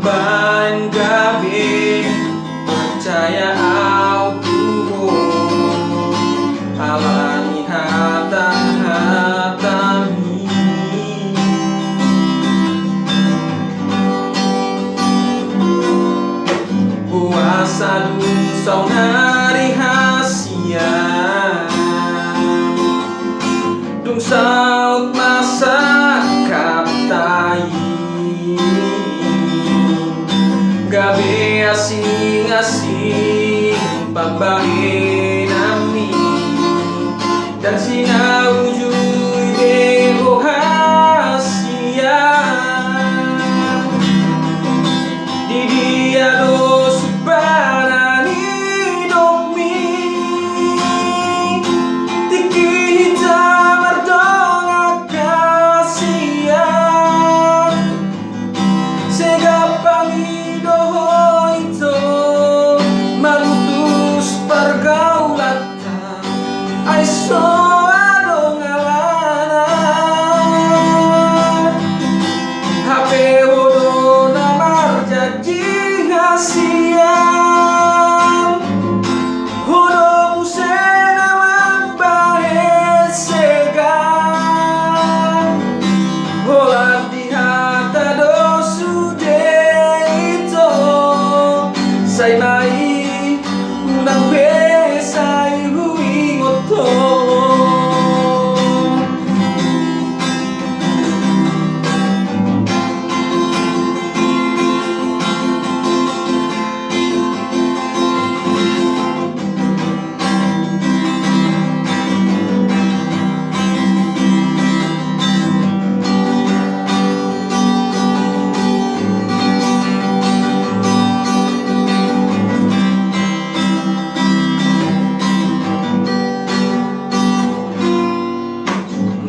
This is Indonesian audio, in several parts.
Pambahan gabi percaya au tuho alani hatang-hatami puasa dusau nari hasia dung saut masa kaptai gabe asing-asing pambahe nami dan sinaujui bebo hasia di dia do subarani domi tiki hitam ardong akasia segapang ay so adong alana hape hodo na marjaji hasian hodo musena mambahe segan holat di hata do sude ito say mai unang besay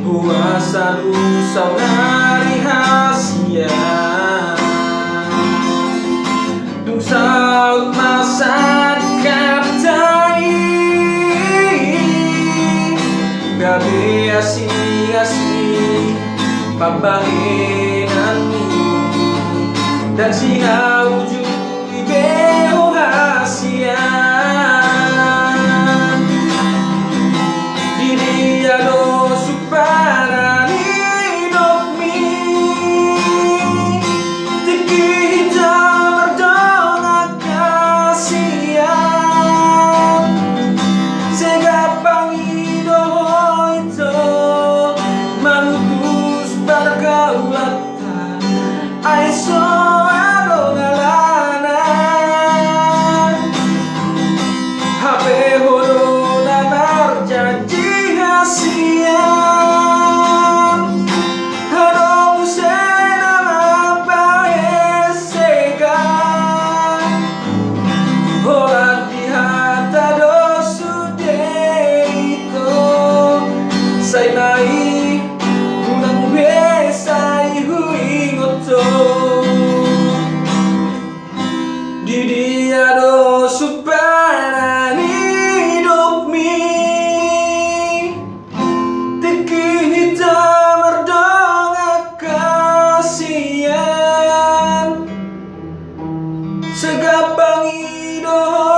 puasa dusau nari hasia dung saut masa kaptai gabe asing-asing pambahe nami dan sinaujui beo hasia di dia do subarani domi tiki hitam ardong akasian segapang idoho ito manutus pergaulatan ay so adong alana hape hodo na marjanji hasian hadong sena mambahe segan holat di hata do sude ito say mai unang besay huingoto di dia do subarani dokmi tiki hitam ardong akasian segapang idoho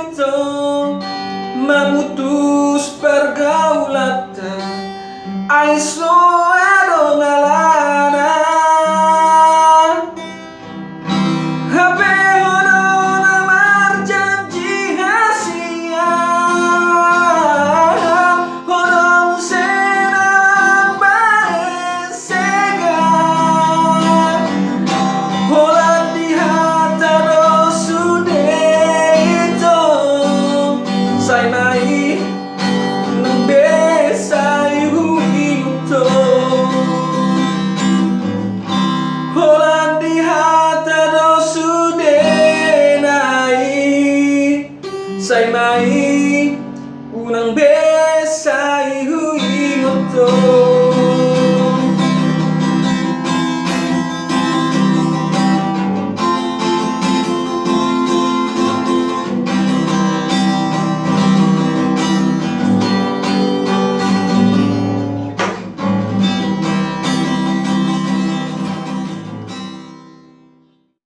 ito mamutus pergaulatan ay so adong alana hape hodo na marjanji hasian hodo musena mambahe segan holat di hata do sude ito say mai nang besay huingoto holat di hata do sude nai say mai unang besay huingoto